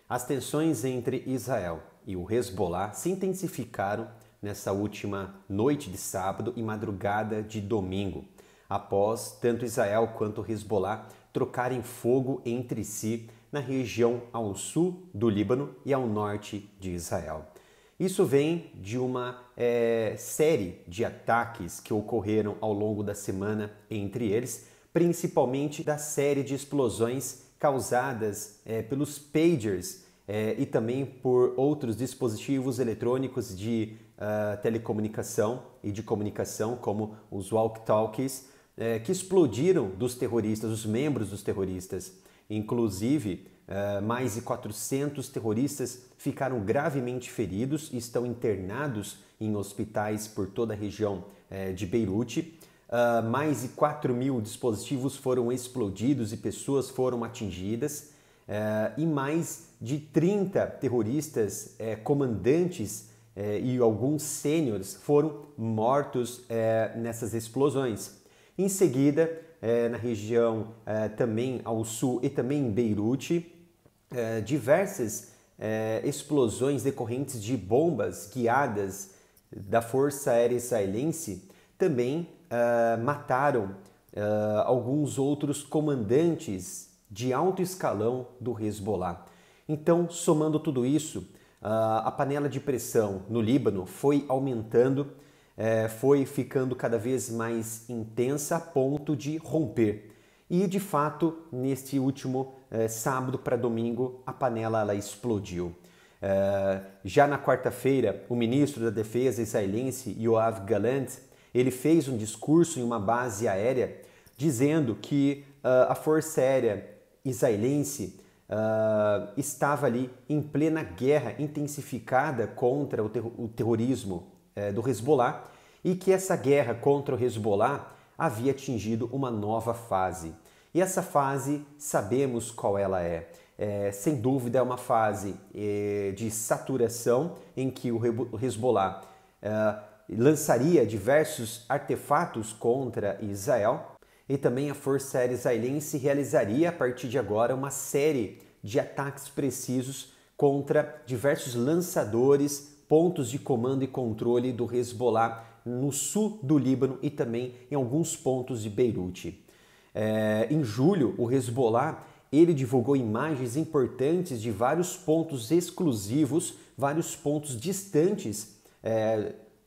As tensões entre Israel e o Hezbollah se intensificaram nessa última noite de sábado e madrugada de domingo, após tanto Israel quanto o Hezbollah trocarem fogo entre si na região ao sul do Líbano e ao norte de Israel. Isso vem de uma série de ataques que ocorreram ao longo da semana entre eles, principalmente da série de explosões causadas pelos pagers e também por outros dispositivos eletrônicos de telecomunicação e de comunicação, como os walkie-talkies, que explodiram dos terroristas, os membros dos terroristas. Inclusive, mais de 400 terroristas ficaram gravemente feridos e estão internados em hospitais por toda a região de Beirute. Mais de 4.000 dispositivos foram explodidos e pessoas foram atingidas. E mais de 30 terroristas, comandantes e alguns sêniores foram mortos nessas explosões. Em seguida, na região também ao sul e também em Beirute, diversas explosões decorrentes de bombas guiadas da Força Aérea Israelense também mataram alguns outros comandantes de alto escalão do Hezbollah. Então, somando tudo isso, a panela de pressão no Líbano foi aumentando, foi ficando cada vez mais intensa a ponto de romper. E, de fato, neste último sábado para domingo, a panela ela explodiu. Já na quarta-feira, o ministro da Defesa israelense, Yoav Gallant, ele fez um discurso em uma base aérea dizendo que a Força Aérea israelense estava ali em plena guerra intensificada contra o terrorismo do Hezbollah e que essa guerra contra o Hezbollah havia atingido uma nova fase. E essa fase, sabemos qual ela é. Sem dúvida, é uma fase de saturação em que o Hezbollah lançaria diversos artefatos contra Israel e também a Força Aérea Israelense realizaria a partir de agora uma série de ataques precisos contra diversos lançadores, pontos de comando e controle do Hezbollah no sul do Líbano e também em alguns pontos de Beirute. Em julho, o Hezbollah ele divulgou imagens importantes de vários pontos exclusivos, vários pontos distantes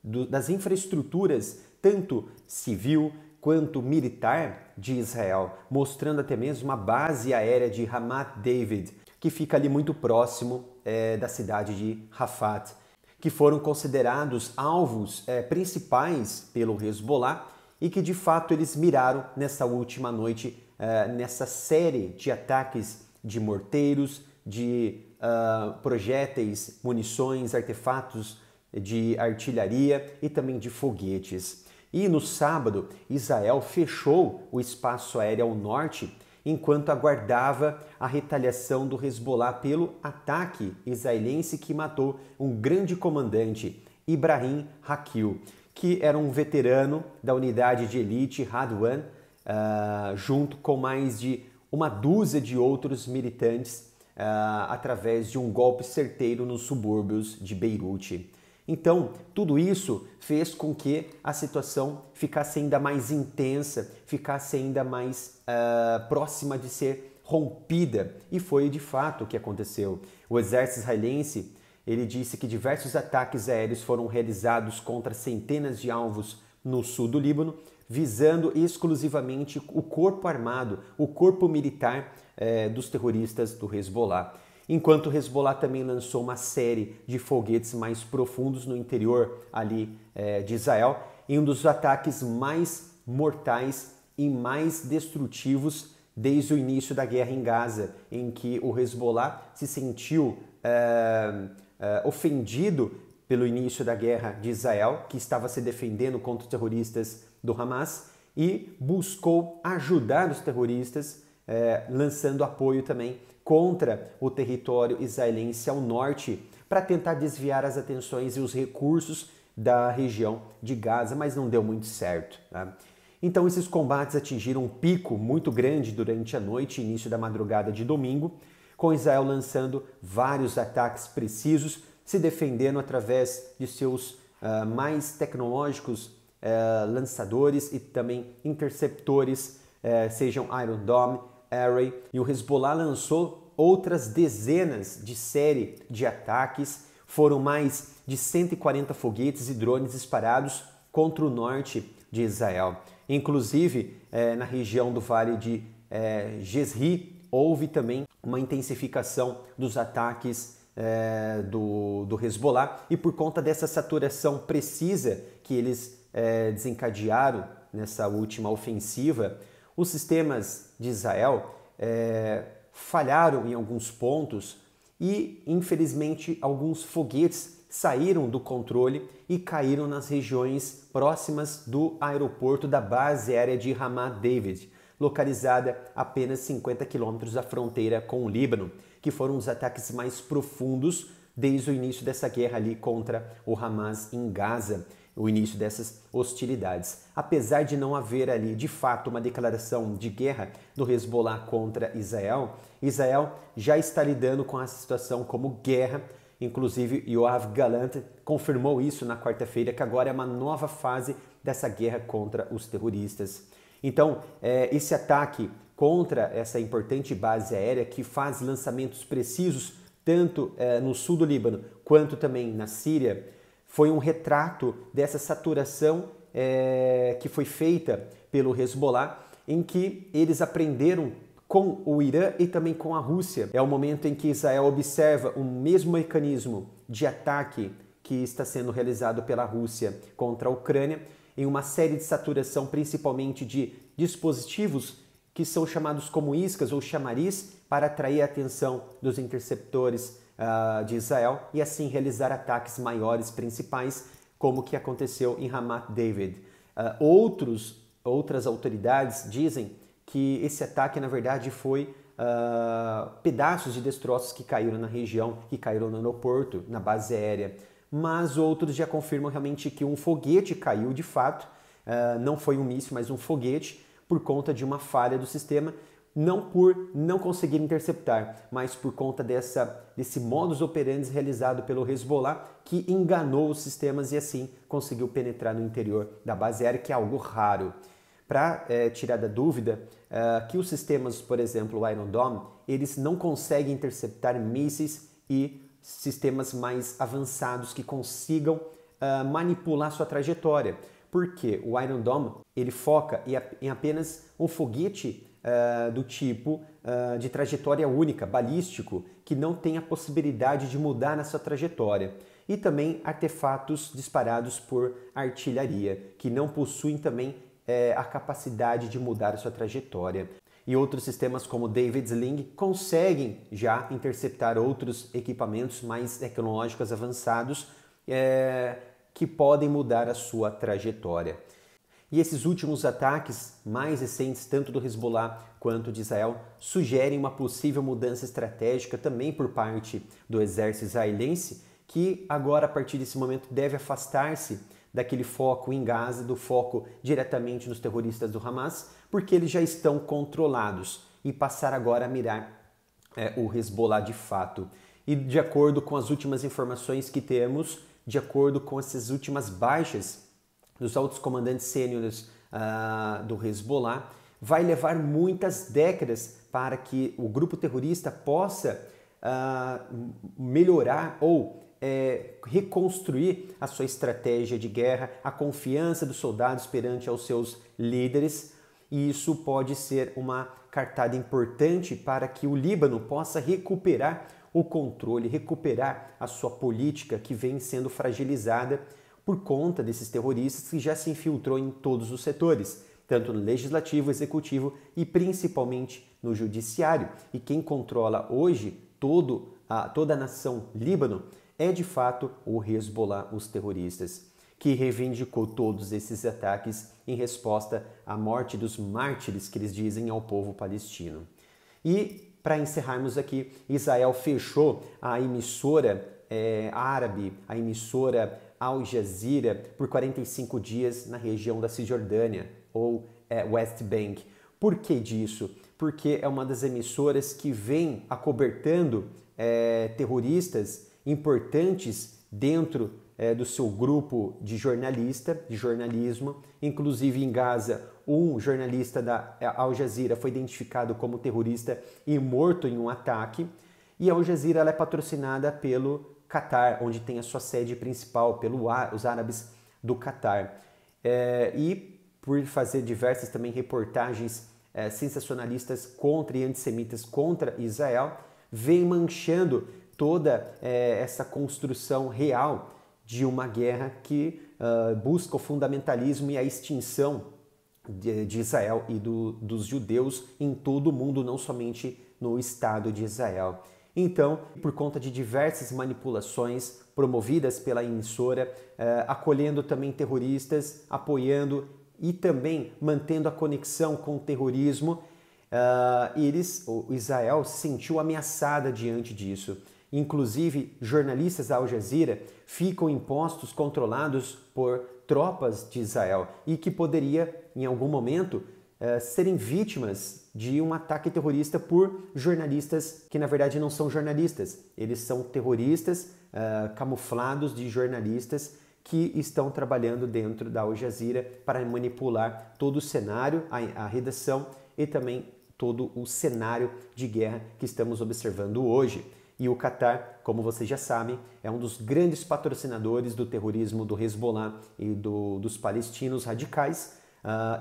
das infraestruturas, tanto civil quanto militar de Israel, mostrando até mesmo uma base aérea de Ramat David, que fica ali muito próximo da cidade de Rafat, que foram considerados alvos principais pelo Hezbollah e que de fato eles miraram nessa última noite, nessa série de ataques de morteiros, de projéteis, munições, artefatos de artilharia e também de foguetes. E no sábado, Israel fechou o espaço aéreo ao norte enquanto aguardava a retaliação do Hezbollah pelo ataque israelense que matou um grande comandante, Ibrahim Hakil, que era um veterano da unidade de elite Radwan, junto com mais de uma dúzia de outros militantes através de um golpe certeiro nos subúrbios de Beirute. Então, tudo isso fez com que a situação ficasse ainda mais intensa, ficasse ainda mais próxima de ser rompida. E foi de fato o que aconteceu. O exército israelense ele disse que diversos ataques aéreos foram realizados contra centenas de alvos no sul do Líbano, visando exclusivamente o corpo armado, o corpo militar dos terroristas do Hezbollah. Enquanto o Hezbollah também lançou uma série de foguetes mais profundos no interior ali de Israel, em um dos ataques mais mortais e mais destrutivos desde o início da guerra em Gaza, em que o Hezbollah se sentiu ofendido pelo início da guerra de Israel, que estava se defendendo contra os terroristas do Hamas, e buscou ajudar os terroristas, lançando apoio também contra o território israelense ao norte, para tentar desviar as atenções e os recursos da região de Gaza, mas não deu muito certo. Tá? Então esses combates atingiram um pico muito grande durante a noite e início da madrugada de domingo, com Israel lançando vários ataques precisos, se defendendo através de seus mais tecnológicos lançadores e também interceptores, sejam Iron Dome, Array, e o Hezbollah lançou outras dezenas de série de ataques. Foram mais de 140 foguetes e drones disparados contra o norte de Israel. Inclusive, na região do Vale de Jezri, houve também uma intensificação dos ataques do Hezbollah, e por conta dessa saturação precisa que eles desencadearam nessa última ofensiva, os sistemas de Israel falharam em alguns pontos e, infelizmente, alguns foguetes saíram do controle e caíram nas regiões próximas do aeroporto da base aérea de Ramat David, localizada a apenas 50 quilômetros da fronteira com o Líbano, que foram os ataques mais profundos desde o início dessa guerra ali contra o Hamas em Gaza, o início dessas hostilidades. Apesar de não haver ali, de fato, uma declaração de guerra do Hezbollah contra Israel, Israel já está lidando com a situação como guerra. Inclusive, Yoav Gallant confirmou isso na quarta-feira, que agora é uma nova fase dessa guerra contra os terroristas. Então, esse ataque contra essa importante base aérea que faz lançamentos precisos tanto no sul do Líbano quanto também na Síria, foi um retrato dessa saturação que foi feita pelo Hezbollah, em que eles aprenderam com o Irã e também com a Rússia. É o momento em que Israel observa o mesmo mecanismo de ataque que está sendo realizado pela Rússia contra a Ucrânia, em uma série de saturação, principalmente de dispositivos que são chamados como iscas ou chamariz, para atrair a atenção dos interceptores de Israel e assim realizar ataques maiores, principais, como o que aconteceu em Ramat David. Outras autoridades dizem que esse ataque, na verdade, foi pedaços de destroços que caíram na região, que caíram no aeroporto, na base aérea. Mas outros já confirmam realmente que um foguete caiu de fato, não foi um míssil, mas um foguete, por conta de uma falha do sistema, não por não conseguir interceptar, mas por conta desse modus operandi realizado pelo Hezbollah, que enganou os sistemas e assim conseguiu penetrar no interior da base aérea, que é algo raro. Para tirar da dúvida, que os sistemas, por exemplo, o Iron Dome, eles não conseguem interceptar mísseis e sistemas mais avançados que consigam manipular sua trajetória. Porque o Iron Dome, ele foca em apenas um foguete do tipo de trajetória única, balístico, que não tem a possibilidade de mudar na sua trajetória. E também artefatos disparados por artilharia, que não possuem também a capacidade de mudar a sua trajetória. E outros sistemas como David Sling conseguem já interceptar outros equipamentos mais tecnológicos avançados que podem mudar a sua trajetória. E esses últimos ataques mais recentes, tanto do Hezbollah quanto de Israel, sugerem uma possível mudança estratégica também por parte do exército israelense, que agora, a partir desse momento, deve afastar-se daquele foco em Gaza, do foco diretamente nos terroristas do Hamas, porque eles já estão controlados, e passar agora a mirar o Hezbollah de fato. E de acordo com as últimas informações que temos, de acordo com essas últimas baixas dos altos comandantes sêniores do Hezbollah, vai levar muitas décadas para que o grupo terrorista possa melhorar ou reconstruir a sua estratégia de guerra, a confiança dos soldados perante aos seus líderes, e isso pode ser uma cartada importante para que o Líbano possa recuperar o controle, recuperar a sua política que vem sendo fragilizada por conta desses terroristas que já se infiltrou em todos os setores, tanto no legislativo, executivo e principalmente no judiciário. E quem controla hoje toda a nação Líbano é de fato o Hezbollah, os terroristas, que reivindicou todos esses ataques em resposta à morte dos mártires que eles dizem ao povo palestino. E para encerrarmos aqui, Israel fechou a emissora árabe, a emissora Al Jazeera, por 45 dias na região da Cisjordânia, ou West Bank. Por que disso? porque é uma das emissoras que vem acobertando terroristas importantes dentro do seu grupo de jornalismo. Inclusive em Gaza, um jornalista da Al Jazeera foi identificado como terrorista e morto em um ataque. E a Al Jazeera ela é patrocinada pelo Catar, onde tem a sua sede principal, pelos árabes do Catar. E por fazer diversas também reportagens sensacionalistas contra e antissemitas contra Israel, vem manchando toda essa construção real de uma guerra que busca o fundamentalismo e a extinção de Israel e dos judeus em todo o mundo, não somente no Estado de Israel. Então, por conta de diversas manipulações promovidas pela emissora, acolhendo também terroristas, apoiando e também mantendo a conexão com o terrorismo, o Israel se sentiu ameaçada diante disso. Inclusive, jornalistas da Al Jazeera ficam em postos controlados por tropas de Israel e que poderia, em algum momento, serem vítimas de um ataque terrorista por jornalistas que, na verdade, não são jornalistas. Eles são terroristas camuflados de jornalistas que estão trabalhando dentro da Al Jazeera para manipular todo o cenário, a redação e também todo o cenário de guerra que estamos observando hoje. E o Catar, como vocês já sabem, é um dos grandes patrocinadores do terrorismo do Hezbollah e dos palestinos radicais,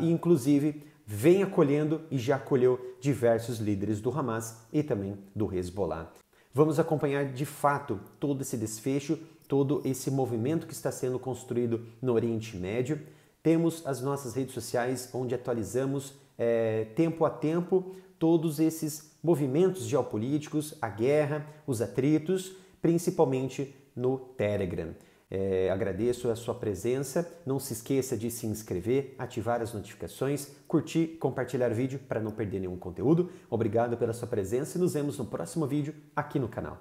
e inclusive vem acolhendo e já acolheu diversos líderes do Hamas e também do Hezbollah. Vamos acompanhar de fato todo esse desfecho, todo esse movimento que está sendo construído no Oriente Médio. Temos as nossas redes sociais onde atualizamos tempo a tempo todos esses movimentos geopolíticos, a guerra, os atritos, principalmente no Telegram. Agradeço a sua presença, não se esqueça de se inscrever, ativar as notificações, curtir, compartilhar o vídeo para não perder nenhum conteúdo. Obrigado pela sua presença e nos vemos no próximo vídeo aqui no canal.